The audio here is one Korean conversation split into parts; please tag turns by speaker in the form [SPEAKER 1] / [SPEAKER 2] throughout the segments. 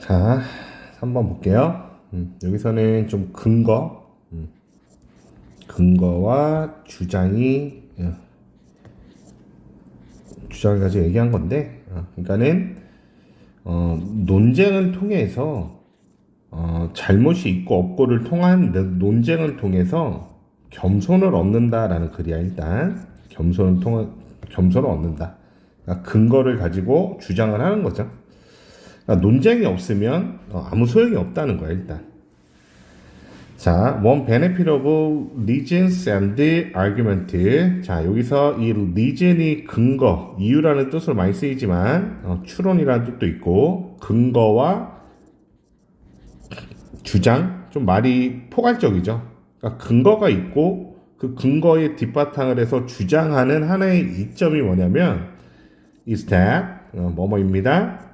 [SPEAKER 1] 자, 3번 볼게요. 여기서는 좀 근거와 주장을 가지고 얘기한 건데, 그러니까는, 논쟁을 통해서, 잘못이 있고 없고를 통한 논쟁을 통해서 겸손을 얻는다라는 글이야, 일단. 겸손을 얻는다. 그러니까 근거를 가지고 주장을 하는 거죠. 그러니까 논쟁이 없으면 아무 소용이 없다는 거야, 일단. 자, one benefit of reasons and argument. 자, 여기서 이 reason이 근거, 이유라는 뜻으로 많이 쓰이지만 추론이라는 뜻도 있고 근거와 주장, 좀 말이 포괄적이죠. 그러니까 근거가 있고 그 근거의 뒷바탕을 해서 주장하는 하나의 이점이 뭐냐면 is that 뭐뭐입니다.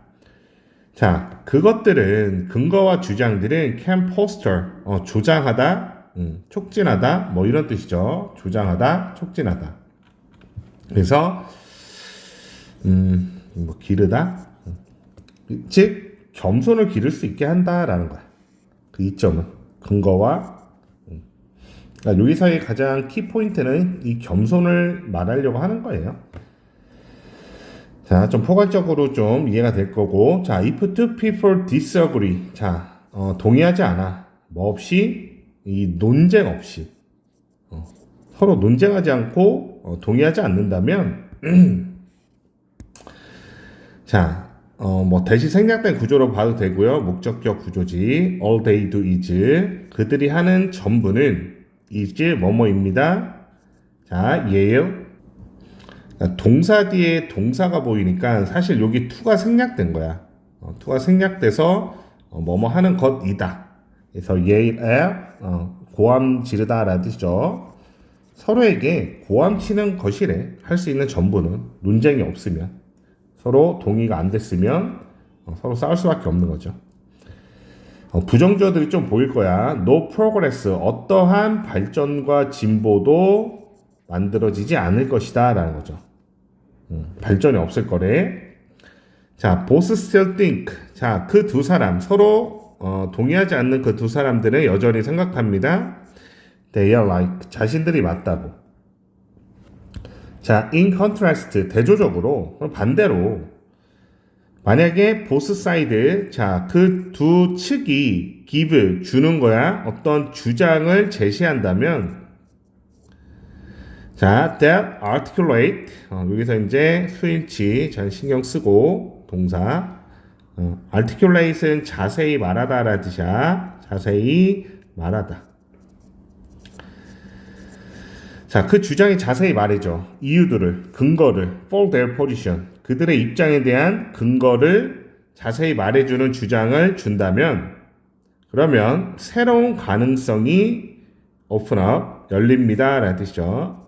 [SPEAKER 1] 자, 그것들은 근거와 주장들은 can foster 조장하다, 촉진하다 뭐 이런 뜻이죠. 조장하다, 촉진하다. 그래서 뭐 기르다, 즉 겸손을 기를 수 있게 한다라는 거야. 그 이점은 근거와 그러니까 여기서의 가장 키 포인트는 이 겸손을 말하려고 하는 거예요. 자, 좀 포괄적으로 좀 이해가 될 거고, 자, if two people disagree, 자, 동의하지 않아, 뭐 없이, 이 논쟁 없이, 서로 논쟁하지 않고 동의하지 않는다면, 자, 뭐 대시 생략된 구조로 봐도 되고요, 목적격 구조지, all they do is, 그들이 하는 전부는 is 뭐뭐입니다. 자, 예요. 동사 뒤에 동사가 보이니까 사실 여기 to가 생략된 거야. to가 생략돼서 뭐뭐 하는 것이다. 그래서 예에 고함 지르다 라는 뜻이죠. 서로에게 고함 치는 것이래. 할 수 있는 전부는 논쟁이 없으면 서로 동의가 안 됐으면 서로 싸울 수밖에 없는 거죠. 부정주어들이 좀 보일 거야. No progress, 어떠한 발전과 진보도 만들어지지 않을 것이다 라는 거죠. 발전이 없을 거래. 자, both still think. 자, 그 두 사람 서로 동의하지 않는 그 두 사람들은 여전히 생각합니다. They are like. 자신들이 맞다고. 자, in contrast. 대조적으로 반대로 만약에 both side. 자, 그 두 측이 give 주는 거야. 어떤 주장을 제시한다면 자, that articulate 여기서 이제 수인치 잘 신경 쓰고 동사 articulate은 자세히 말하다라는 뜻이야. 자세히 말하다. 자, 그 주장이 자세히 말해줘. 이유들을, 근거를, for their position. 그들의 입장에 대한 근거를 자세히 말해주는 주장을 준다면 그러면 새로운 가능성이 open up, 열립니다 라는 뜻이죠.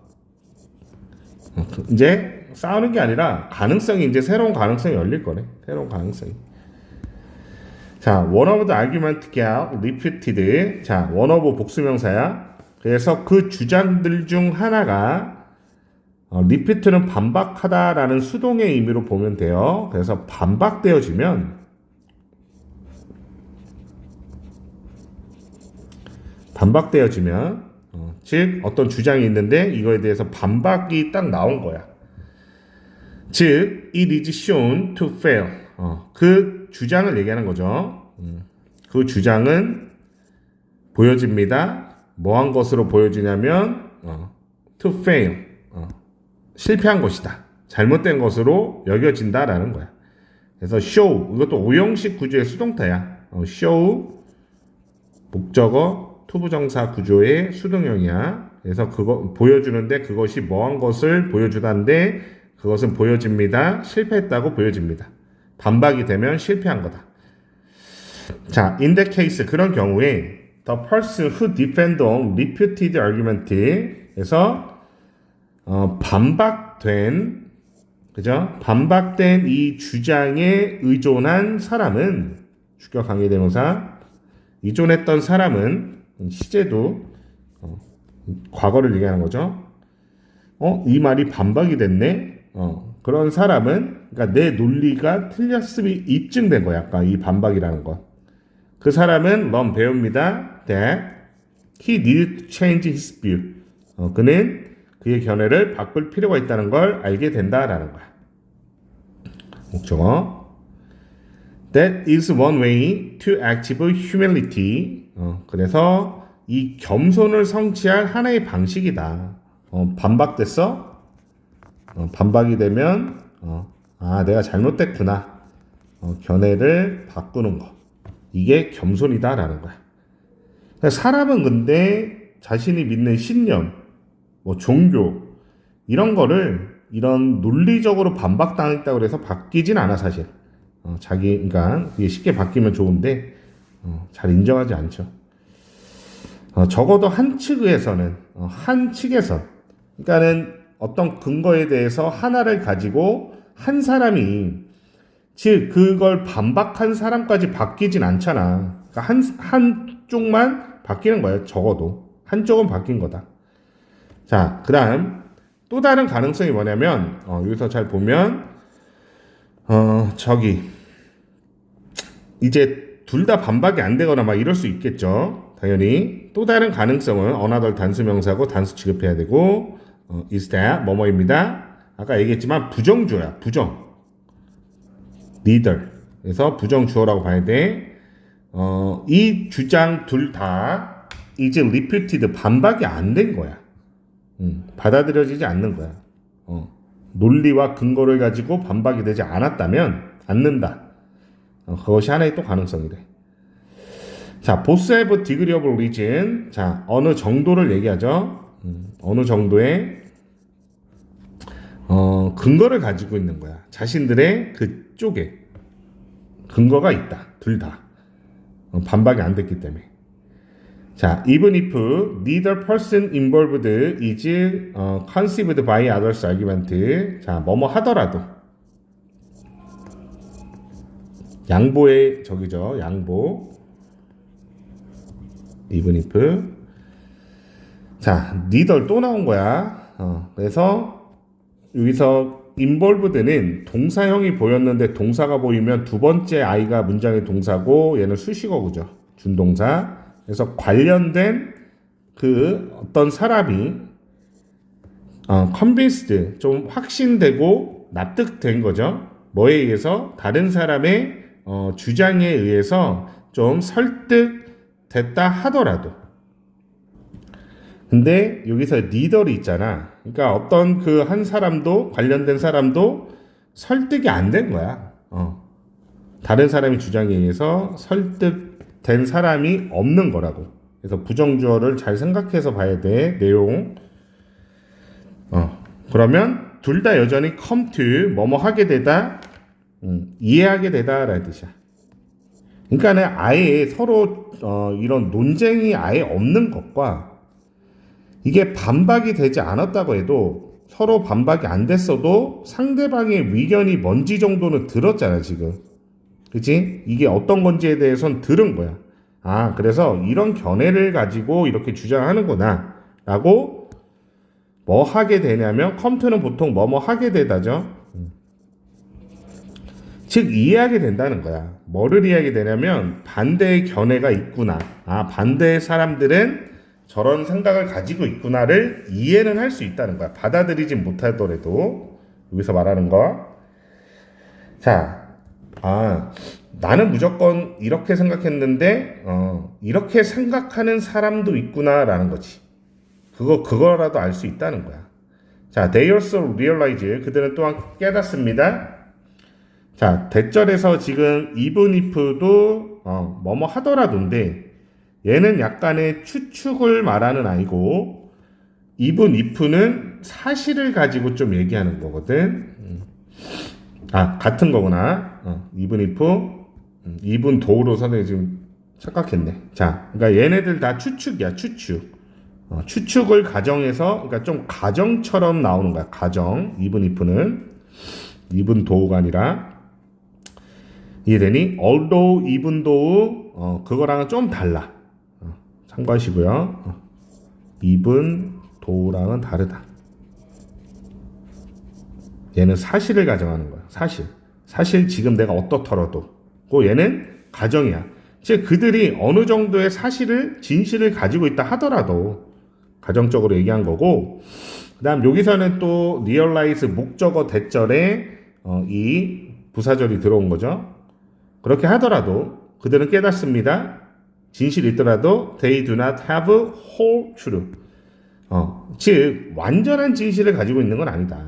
[SPEAKER 1] 이제 싸우는 게 아니라 가능성이 이제 새로운 가능성이 열릴 거네. 새로운 가능성이. 자, one of the argument get repeated. 자, one of 복수명사야. 그래서 그 주장들 중 하나가 repeat는 반박하다라는 수동의 의미로 보면 돼요. 그래서 반박되어지면 즉 어떤 주장이 있는데 이거에 대해서 반박이 딱 나온 거야. 즉 it is shown to fail. 그 주장을 얘기하는 거죠. 그 주장은 보여집니다. 뭐한 것으로 보여지냐면 to fail. 실패한 것이다. 잘못된 것으로 여겨진다라는 거야. 그래서 show 이것도 오형식 구조의 수동태야. show 목적어 투부정사 구조의 수동형이야. 그래서 그거 보여주는데 그것이 뭐한 것을 보여주다인데 그것은 보여집니다. 실패했다고 보여집니다. 반박이 되면 실패한 거다. 자, in that case 그런 경우에 the person who defend on refuted argument 그래서 반박된 이 주장에 의존한 사람은 주격 관계 대명사 의존했던 사람은 시제도 과거를 얘기하는 거죠. 이 말이 반박이 됐네. 그런 사람은 그러니까 내 논리가 틀렸음이 입증된 거야. 아까 이 반박이라는 거. 그 사람은 넌 배웁니다. that he needed to change his view. 그는 그의 견해를 바꿀 필요가 있다는 걸 알게 된다라는 거야. 목적어. That is one way to achieve humility. 그래서 이 겸손을 성취할 하나의 방식이다. 반박됐어? 반박이 되면 내가 잘못됐구나. 견해를 바꾸는 거. 이게 겸손이다라는 거야. 사람은 근데 자신이 믿는 신념, 뭐 종교 이런 거를 이런 논리적으로 반박당했다고 해서 바뀌진 않아 사실. 그러니까 이게 쉽게 바뀌면 좋은데 잘 인정하지 않죠. 적어도 한 측에서는 그러니까는 어떤 근거에 대해서 하나를 가지고 한 사람이 즉 그걸 반박한 사람까지 바뀌진 않잖아. 그러니까 한쪽만 바뀌는 거예요. 적어도 한쪽은 바뀐 거다. 자, 그다음 또 다른 가능성이 뭐냐면 여기서 잘 보면 이제 둘 다 반박이 안 되거나 막 이럴 수 있겠죠. 당연히 또 다른 가능성은 another 단수 명사고 단수 취급해야 되고 is that 뭐뭐입니다. 아까 얘기했지만 부정주어야. 부정. neither. 그래서 부정주어라고 봐야 돼. 이 주장 둘 다 이제 refuted 반박이 안 된 거야. 받아들여지지 않는 거야. 논리와 근거를 가지고 반박이 되지 않았다면 않는다. 그것이 하나의 또 가능성이래. 자, both have degree of origin. 자, 어느 정도를 얘기하죠. 어느 정도의 근거를 가지고 있는 거야. 자신들의 그쪽에 근거가 있다. 둘 다. 반박이 안 됐기 때문에. 자, even if neither person involved is conceived by others argument. 자, 뭐뭐 하더라도. 양보의 적이죠. 양보. even if. 자, neither 또 나온 거야. 그래서 여기서 involved는 동사형이 보였는데 동사가 보이면 두 번째 I가 문장의 동사고 얘는 수식어구죠. 준동사. 그래서 관련된 그 어떤 사람이 convinced 좀 확신되고 납득된 거죠. 뭐에 의해서? 다른 사람의 주장에 의해서 좀 설득됐다 하더라도. 근데 여기서 리더리 있잖아. 그러니까 어떤 그 한 사람도 관련된 사람도 설득이 안 된 거야. 다른 사람의 주장에 의해서 설득된 사람이 없는 거라고. 그래서 부정주어를 잘 생각해서 봐야 돼. 내용. 그러면 둘 다 여전히 come to 뭐뭐 하게 되다, 이해하게 되다라는 뜻이야. 그러니까는 아예 서로 이런 논쟁이 아예 없는 것과 이게 반박이 되지 않았다고 해도 서로 반박이 안 됐어도 상대방의 의견이 뭔지 정도는 들었잖아 지금. 그치? 이게 어떤 건지에 대해서는 들은 거야. 그래서 이런 견해를 가지고 이렇게 주장하는구나 라고 뭐 하게 되냐면 컴퓨터는 보통 뭐뭐 하게 되다죠. 즉 이해하게 된다는 거야. 뭐를 이해하게 되냐면 반대의 견해가 있구나. 반대의 사람들은 저런 생각을 가지고 있구나를 이해는 할 수 있다는 거야. 받아들이진 못하더라도. 여기서 말하는 거. 자, 나는 무조건 이렇게 생각했는데 이렇게 생각하는 사람도 있구나라는 거지. 그거라도 알 수 있다는 거야. 자, they also realize. 그들은 또한 깨닫습니다. 자, 대절에서 지금 even if도 뭐뭐 하더라도인데 얘는 약간의 추측을 말하는 아니고 even if는 사실을 가지고 좀 얘기하는 거거든. 같은 거구나. even if, even though로 선생님이 지금 착각했네. 자, 그러니까 얘네들 다 추측이야. 추측을 가정해서, 그러니까 좀 가정처럼 나오는 거야. 가정. even if는 even thogh가 아니라. 이해되니? although, even though 그거랑은 좀 달라. 참고하시고요. even though랑은 다르다. 얘는 사실을 가정하는 거야. 사실 지금 내가 어떻더라도. 그 얘는 가정이야. 즉 그들이 어느 정도의 진실을 가지고 있다 하더라도 가정적으로 얘기한 거고, 그다음 여기서는 또 realize 목적어 대절에 이 부사절이 들어온 거죠. 그렇게 하더라도 그들은 깨닫습니다. 진실이 있더라도 they do not have whole truth. 즉 완전한 진실을 가지고 있는 건 아니다.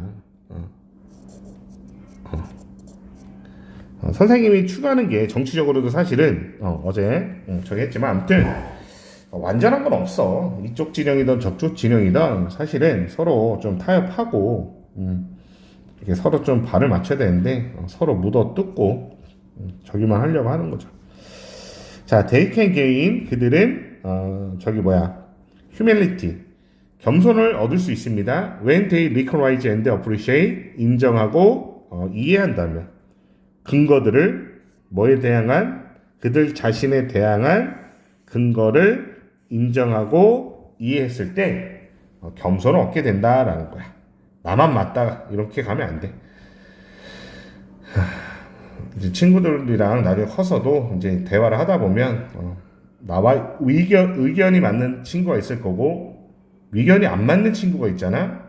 [SPEAKER 1] 선생님이 추구하는 게 정치적으로도 사실은 어제 저기 했지만 아무튼 완전한 건 없어. 이쪽 진영이든 저쪽 진영이든 사실은 서로 좀 타협하고 이렇게 서로 좀 발을 맞춰야 되는데 서로 묻어 뜯고 저기만 하려고 하는 거죠. 자, they can gain 그들은 humility 겸손을 얻을 수 있습니다. When they recognize and appreciate 인정하고 이해한다면 근거들을 뭐에 대항한 그들 자신에 대항한 근거를 인정하고 이해했을 때 겸손을 얻게 된다라는 거야. 나만 맞다 이렇게 가면 안 돼. 이제 친구들이랑 나중에 커서도 이제 대화를 하다 보면 나와 의견이 맞는 친구가 있을 거고 의견이 안 맞는 친구가 있잖아.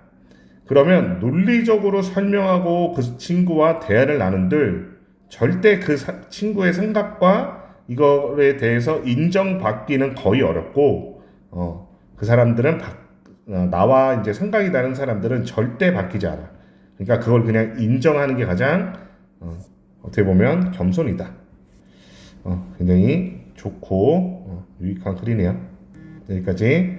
[SPEAKER 1] 그러면 논리적으로 설명하고 그 친구와 대화를 나눈들 절대 그 친구의 생각과 이거에 대해서 인정받기는 거의 어렵고 그 사람들은 나와 이제 생각이 다른 사람들은 절대 바뀌지 않아. 그러니까 그걸 그냥 인정하는 게 가장 어떻게 보면 겸손이다. 굉장히 좋고 유익한 글이네요. 여기까지.